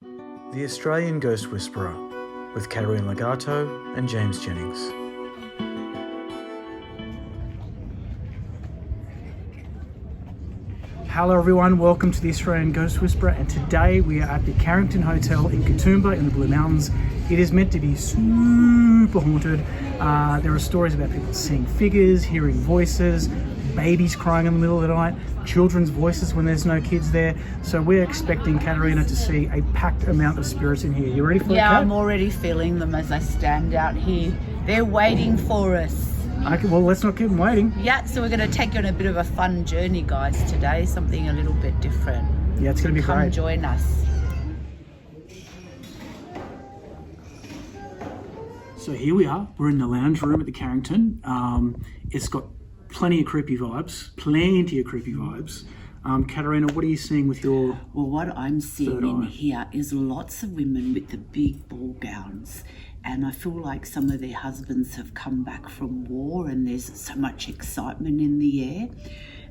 The Australian Ghost Whisperer with Caterina Legato and James Jennings. Hello everyone, welcome to the Australian Ghost Whisperer, and today we are at the Carrington Hotel in Katoomba in the Blue Mountains. It is meant to be super haunted. There are stories about people seeing figures, hearing voices, babies crying in the middle of the night, children's voices when there's no kids there. So we're expecting Caterina to see a packed amount of spirits in here. You ready for it, Kat? I'm already feeling them as I stand out here. They're waiting for us. Okay, well, let's not keep them waiting. Yeah, so we're going to take you on a bit of a fun journey, guys, today. Something a little bit different. Yeah, it's going to be Come great. join us. So here we are. We're in the lounge room at the Carrington. It's got plenty of creepy vibes. Caterina, what are you seeing with your Well, what I'm seeing third in eye? here is lots of women with the big ball gowns. And I feel like some of their husbands have come back from war and there's so much excitement in the air.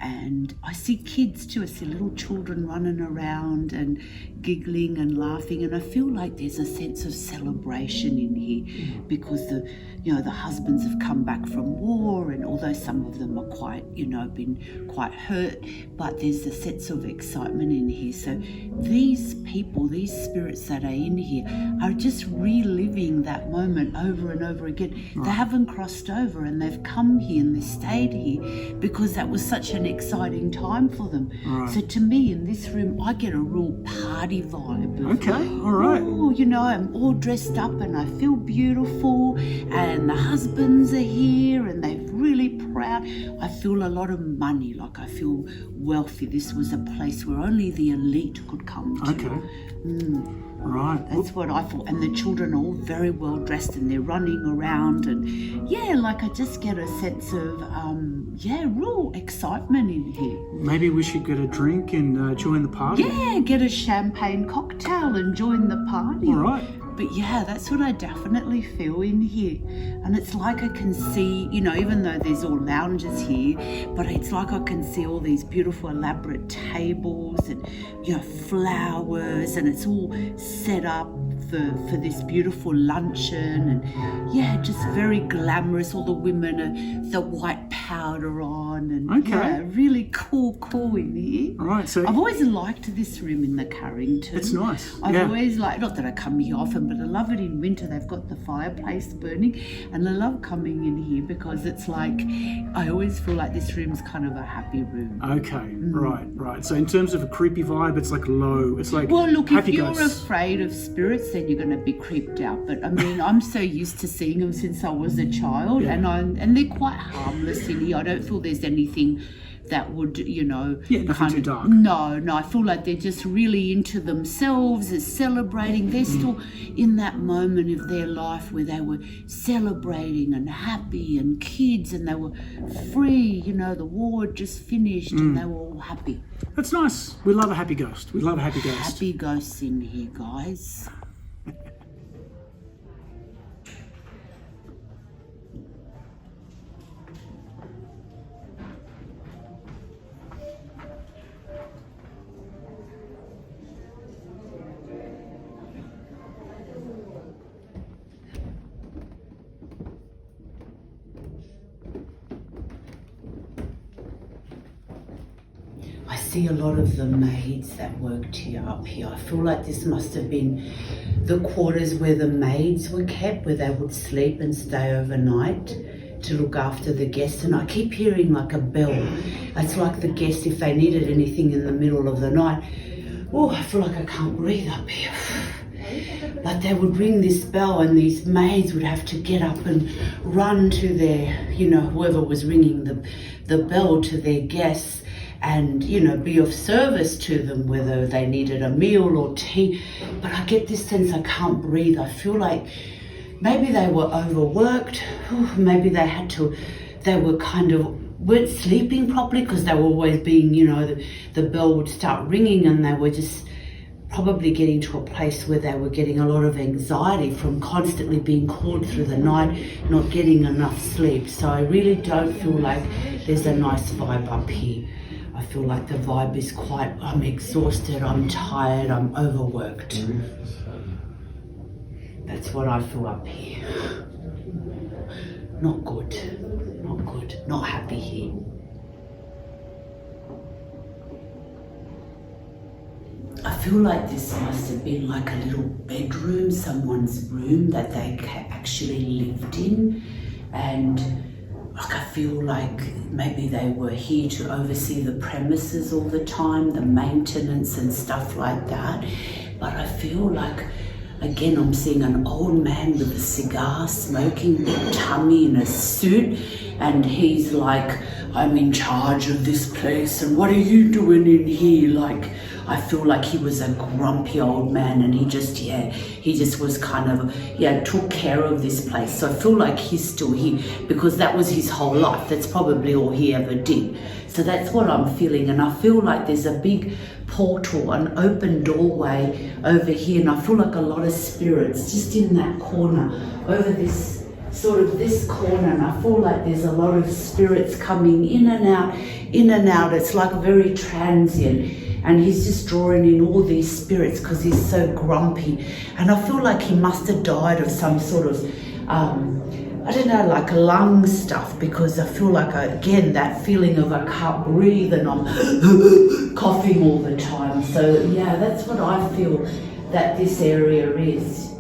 And I see kids too. I see little children running around and giggling and laughing, and I feel like there's a sense of celebration in here because the husbands have come back from war, and although some of them are quite, been quite hurt, but there's a sense of excitement in here. So these people, these spirits that are in here are just reliving that moment over and over again. Right. They haven't crossed over, and they've come here and they stayed here because that was such an exciting time for them. Right. So to me, in this room, I get a real party vibe. Okay, all right. Oh, I'm all dressed up and I feel beautiful, and the husbands are here and they're really proud. I feel a lot of money, like I feel wealthy. This was a place where only the elite could come to. Okay. Right. That's what I thought. And the children are all very well dressed and they're running around, and I just get a sense of real excitement in here. Maybe we should get a drink and join the party. Yeah, get a champagne cocktail and join the party. All right. But yeah, that's what I definitely feel in here. And it's like I can see, even though there's all lounges here, but it's like I can see all these beautiful elaborate tables and, flowers, and it's all set up for this beautiful luncheon, and just very glamorous. All the women are the white powder on, and really cool in here. All right, so I've always liked this room in the Carrington. It's nice. I've always liked, not that I come here often, but I love it in winter. They've got the fireplace burning, and I love coming in here because it's like, I always feel like this room's kind of a happy room. Okay, right. So in terms of a creepy vibe, it's like low. It's like, well, look, happy if you're ghosts. afraid of spirits, then you're going to be creeped out. But I mean, I'm so used to seeing them since I was a child, and they're quite harmless in here. I don't feel there's anything that would, nothing too dark. No, I feel like they're just really into themselves, they're celebrating. They're still in that moment of their life where they were celebrating and happy and kids, and they were free. The war had just finished and they were all happy. That's nice. We love a happy ghost. Happy ghosts in here, guys. I see a lot of the maids that worked here up here. I feel like this must have been the quarters where the maids were kept, where they would sleep and stay overnight to look after the guests. And I keep hearing like a bell. It's like the guests, if they needed anything in the middle of the night, I feel like I can't breathe up here. But they would ring this bell, and these maids would have to get up and run to their, whoever was ringing the bell, to their guests, and be of service to them, whether they needed a meal or tea. But I get this sense I can't breathe. I feel like maybe they were overworked. Maybe they were kind of weren't sleeping properly because they were always being, the bell would start ringing, and they were just probably getting to a place where they were getting a lot of anxiety from constantly being called through the night, not getting enough sleep. So I really don't feel like there's a nice vibe up here. I feel like the vibe is quite, I'm exhausted, I'm tired, I'm overworked. That's what I feel up here. Not good, not happy here. I feel like this must have been like a little bedroom, someone's room that they actually lived in, and like I feel like maybe they were here to oversee the premises all the time, the maintenance and stuff like that. But I feel like, again, I'm seeing an old man with a cigar, smoking, big tummy in a suit, and he's like, I'm in charge of this place, and what are you doing in here? Like, I feel like he was a grumpy old man, and he just was kind of, took care of this place. So I feel like he's still here because that was his whole life. That's probably all he ever did. So that's what I'm feeling, and I feel like there's a big portal, an open doorway over here, and I feel like a lot of spirits just in that corner, over this sort of this corner, and I feel like there's a lot of spirits coming in and out, in and out. It's like very transient, and he's just drawing in all these spirits because he's so grumpy, and I feel like he must have died of some sort of I don't know, like lung stuff, because I feel like, again, that feeling of I can't breathe and I'm coughing all the time. So yeah, that's what I feel that this area is.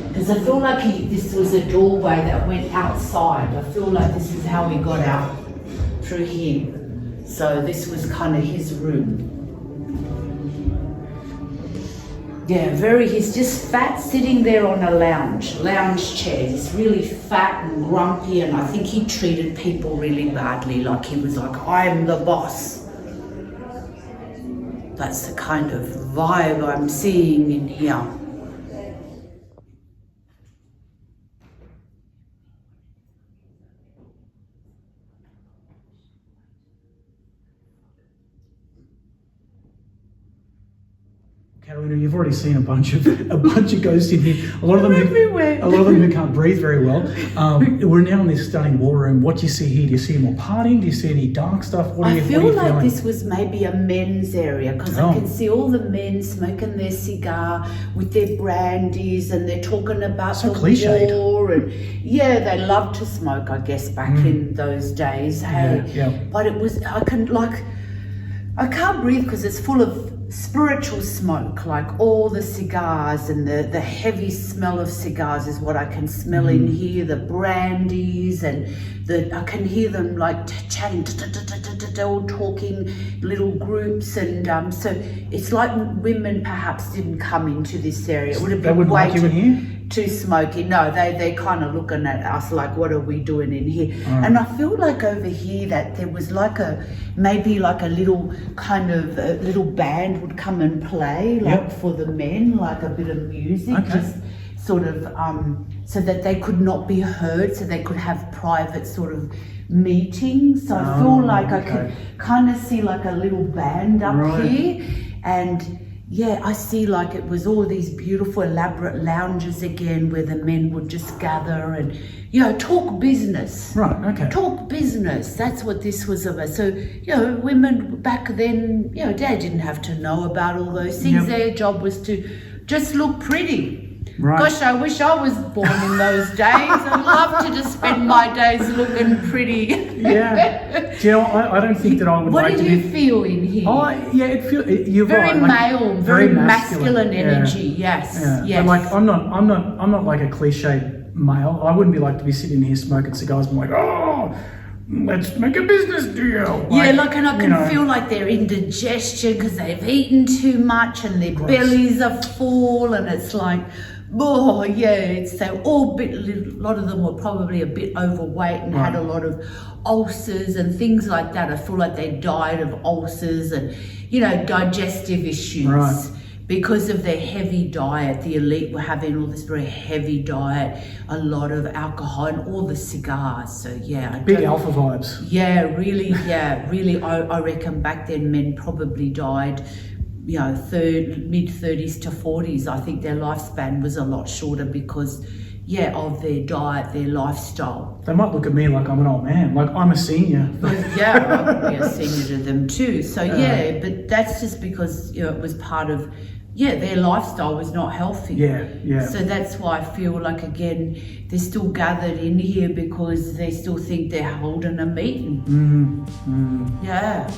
Because I feel like this was a doorway that went outside. I feel like this is how he got out, through here. So this was kind of his room. Yeah, he's just fat, sitting there on a lounge chair. He's really fat and grumpy, and I think he treated people really badly, like he was like, I'm the boss. That's the kind of vibe I'm seeing in here. Caterina, you've already seen a bunch of ghosts in here. A lot of them who can't breathe very well. We're now in this stunning ballroom. What do you see here? Do you see more partying? Do you see any dark stuff? I feel like this was maybe a men's area, because I can see all the men smoking their cigar with their brandies, and they're talking about the war. And yeah, they loved to smoke, I guess, back in those days. Hey, yeah. But it was, I can't breathe because it's full of spiritual smoke, like all the cigars, and the heavy smell of cigars is what I can smell in here, the brandies, and I can hear them like chatting, all talking, little groups, and so it's like women perhaps didn't come into this area. It would have been way too smoky. No, they kind of looking at us like, what are we doing in here? And I feel like over here that there was like maybe a little kind of a little band would come and play, like for the men, like a bit of music, just sort of so that they could not be heard, so they could have private sort of meetings. So I feel like I could kind of see like a little band up here, and yeah, I see like it was all these beautiful elaborate lounges again, where the men would just gather and, talk business. Right, okay. Talk business, that's what this was about. So, women back then, they didn't have to know about all those things. Their job was to just look pretty. Right. Gosh, I wish I was born in those days. I'd love to just spend my days looking pretty. Yeah. Do you know, I don't think that I would what like to be... What did you feel in here? Oh, yeah, you're very right. Male, very masculine energy. Yes, yes. But like, I'm not like a cliche male. I wouldn't be like to be sitting here smoking cigars and like, oh, let's make a business deal. And I can feel like they're indigestion because they've eaten too much and their bellies are full, and it's like, oh yeah, it's a lot of them were probably a bit overweight and had a lot of ulcers and things like that. I feel like they died of ulcers and digestive issues because of their heavy diet. The elite were having all this very heavy diet, a lot of alcohol and all the cigars. So yeah, big alpha vibes. Yeah, really. I reckon back then men probably died mid 30s to 40s. I think their lifespan was a lot shorter because of their diet, their lifestyle. They might look at me like I'm an old man, like I'm a senior. But yeah, I would be a senior to them too. So yeah, but that's just because it was part of their lifestyle was not healthy. Yeah. So that's why I feel like again they're still gathered in here because they still think they're holding a meeting. Yeah.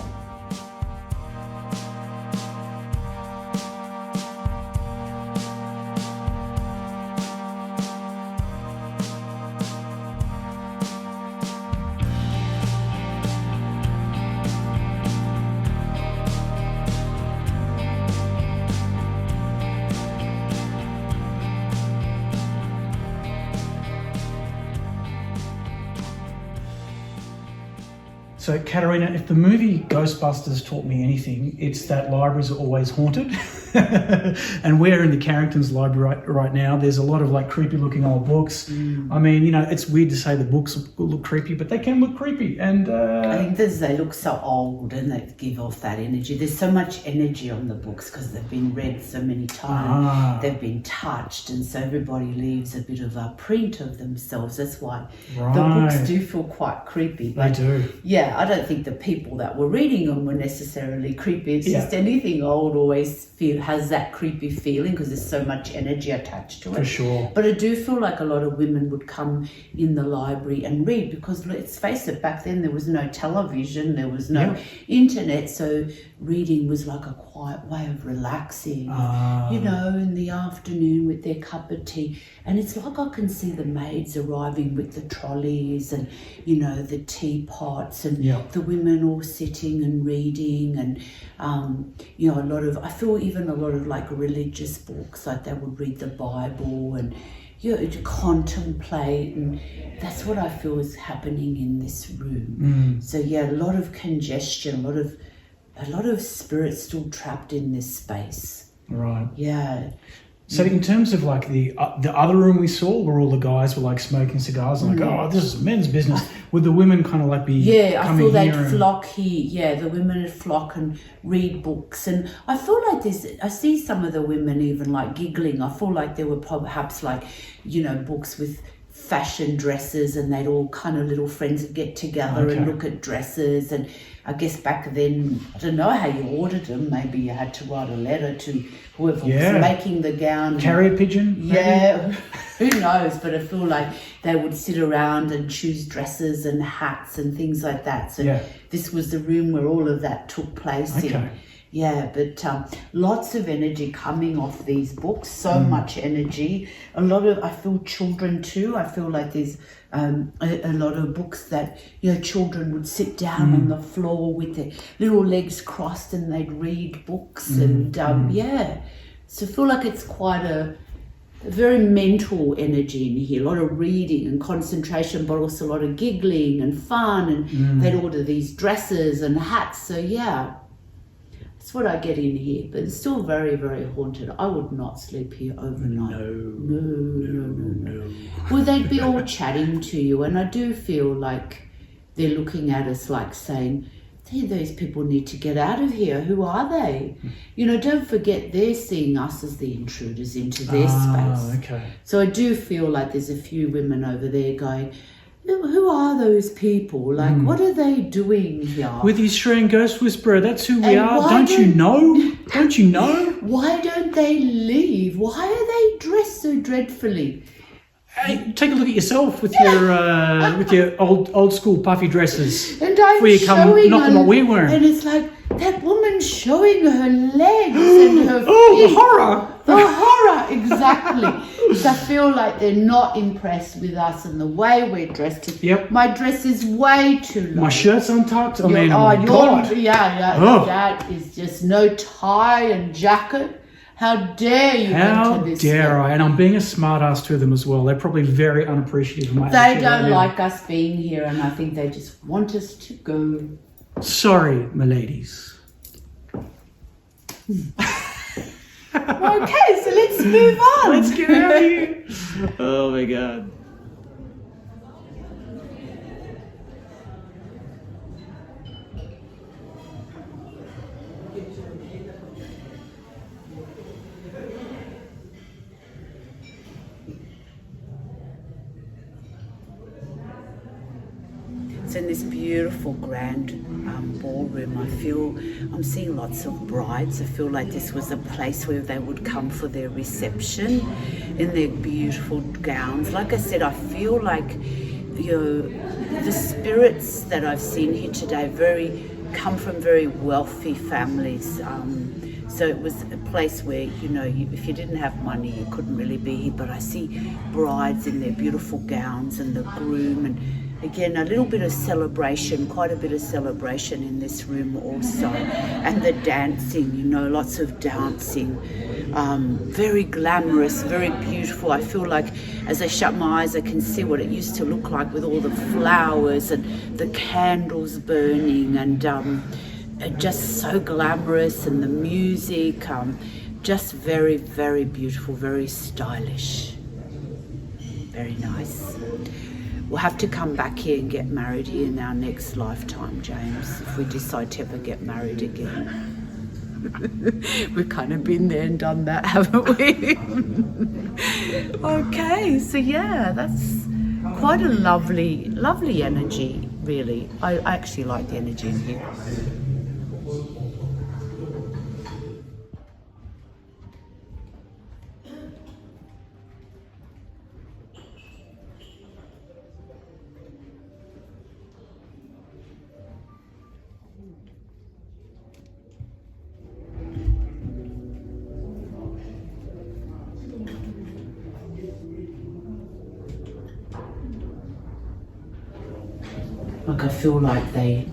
So, Caterina, if the movie Ghostbusters taught me anything, it's that libraries are always haunted. And we're in the Carrington's library right now. There's a lot of like creepy looking old books. I mean, it's weird to say the books look creepy, but they can look creepy. And I think they look so old and they give off that energy. There's so much energy on the books because they've been read so many times. They've been touched, and so everybody leaves a bit of a print of themselves. That's why the books do feel quite creepy. But they do. Yeah, I don't think the people that were reading them were necessarily creepy. It's just anything old always has that creepy feeling because there's so much energy attached to it. For sure. But I do feel like a lot of women would come in the library and read because let's face it, back then there was no television, there was no internet, so reading was like a quiet way of relaxing, in the afternoon with their cup of tea. And it's like I can see the maids arriving with the trolleys and, the teapots and the women all sitting and reading and, I feel even a lot of like religious books, like they would read the Bible and, to contemplate, and that's what I feel is happening in this room. So a lot of congestion, a lot of spirits still trapped in this space. Right. Yeah. So in terms of like the other room we saw where all the guys were like smoking cigars and like, this is men's business, would the women kind of like be I feel they'd here flock here. Yeah, the women would flock and read books. And I feel like I see some of the women even like giggling. I feel like there were perhaps like, books with fashion dresses and they'd all kind of little friends would get together and look at dresses. And I guess back then, I don't know how you ordered them. Maybe you had to write a letter to whoever was making the gown. Carrier pigeon? Yeah, who knows? But I feel like they would sit around and choose dresses and hats and things like that. So this was the room where all of that took place in. Yeah, but lots of energy coming off these books, so much energy. I feel children too. I feel like there's a lot of books that, children would sit down on the floor with their little legs crossed and they'd read books. And so I feel like it's quite a very mental energy in here, a lot of reading and concentration, but also a lot of giggling and fun. And they'd order these dresses and hats. So that's what I get in here, but it's still very, very haunted. I would not sleep here overnight. No. Well, they'd be all chatting to you, and I do feel like they're looking at us like saying, those people need to get out of here. Who are they? Don't forget they're seeing us as the intruders into their space. Okay. So I do feel like there's a few women over there going, who are those people? Like, what are they doing here? With the Australian Ghost Whisperer, that's who we are. Don't you know? Don't you know? Why don't they leave? Why are they dressed so dreadfully? Hey, take a look at yourself with your old school puffy dresses. And I'm before you come showing knocking what we're wearing. And it's like that woman showing her legs and her feet. The horror! The horror, exactly. So I feel like they're not impressed with us and the way we're dressed. Yep. My dress is way too long. My shirt's untucked. Oh my God. Yeah. Oh. That is just no tie and jacket. How dare you enter this? How dare I? And I'm being a smart ass to them as well. They're probably very unappreciative of my They don't like us being here, and I think they just want us to go. Sorry, my ladies. Okay, so let's move on. Let's get out of here. Oh my God. So in this beautiful grand ballroom, I'm seeing lots of brides. I feel like this was a place where they would come for their reception in their beautiful gowns. Like I said, I feel like the spirits that I've seen here today come from very wealthy families. So it was a place where, if you didn't have money, you couldn't really be here. But I see brides in their beautiful gowns and the groom, and again, a little bit of celebration, quite a bit of celebration in this room also. And the dancing, lots of dancing. Very glamorous, very beautiful. I feel like as I shut my eyes, I can see what it used to look like with all the flowers and the candles burning, and just so glamorous, and the music, just very, very beautiful, very stylish, very nice. We'll have to come back here and get married here in our next lifetime, James, if we decide to ever get married again. We've kind of been there and done that, haven't we? Okay, so yeah, that's quite a lovely, lovely energy, really. I actually like the energy in here. Like I feel like they're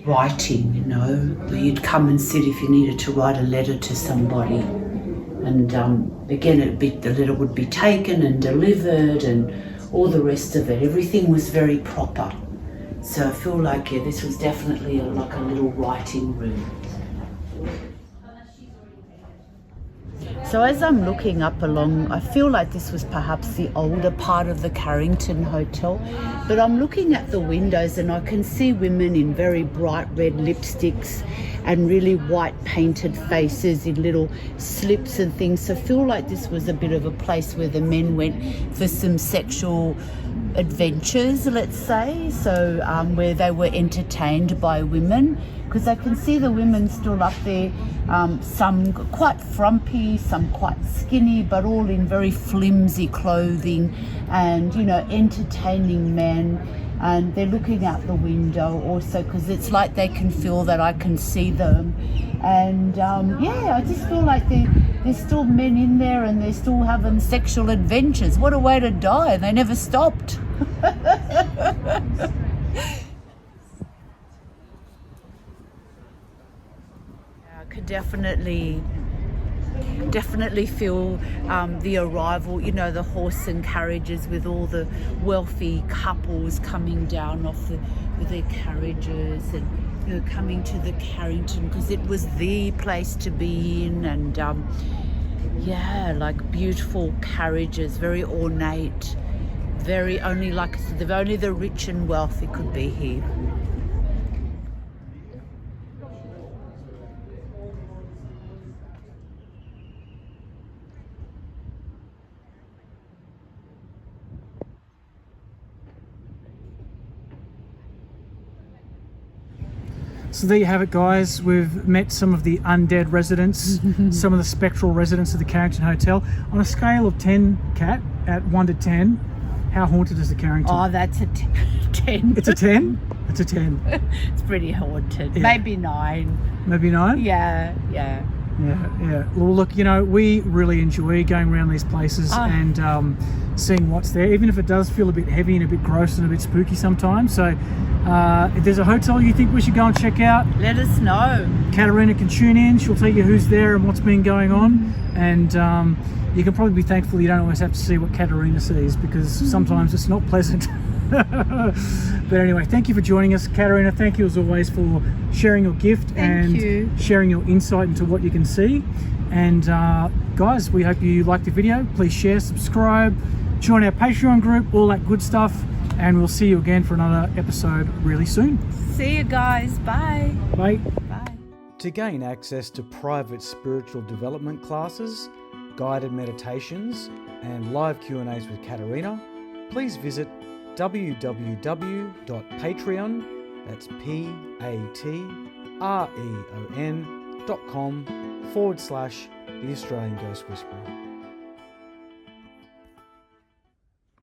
writing, where you'd come and sit if you needed to write a letter to somebody. And again, the letter would be taken and delivered and all the rest of it. Everything was very proper. So I feel like this was definitely like a little writing room. So as I'm looking up along, I feel like this was perhaps the older part of the Carrington Hotel, but I'm looking at the windows and I can see women in very bright red lipsticks and really white painted faces in little slips and things. So I feel like this was a bit of a place where the men went for some sexual adventures, let's say, so where they were entertained by women, because I can see the women still up there, some quite frumpy, some quite skinny, but all in very flimsy clothing, and entertaining men. And they're looking out the window also, because it's like they can feel that I can see them. And I just feel like there's still men in there and they're still having sexual adventures. What a way to die. They never stopped. I could definitely feel the arrival, the horse and carriages with all the wealthy couples coming down with their carriages and coming to the Carrington, because it was the place to be in. And like beautiful carriages, very ornate, only the rich and wealthy could be here. So there you have it, guys. We've met some of the undead residents, some of the spectral residents of the Carrington Hotel. On a scale of 10, Kat, at 1 to 10, how haunted is the Carrington? Oh, that's a 10. It's a 10? It's a 10. It's pretty haunted. Yeah. Maybe 9. Maybe 9? Yeah. Well, look, we really enjoy going around these places and seeing what's there, even if it does feel a bit heavy and a bit gross and a bit spooky sometimes. So if there's a hotel you think we should go and check out, let us know. Caterina can tune in. She'll tell you who's there and what's been going on. And you can probably be thankful you don't always have to see what Caterina sees, because sometimes it's not pleasant. But anyway, thank you for joining us, Caterina. Thank you as always for sharing your gift and sharing your insight into what you can see. And guys, we hope you liked the video. Please share, subscribe, join our Patreon group, all that good stuff, and we'll see you again for another episode really soon. See you guys. Bye. Bye. Bye. To gain access to private spiritual development classes, guided meditations, and live Q&As with Caterina, please visit www.patreon, that's patreon.com/The Australian Ghost Whisperer.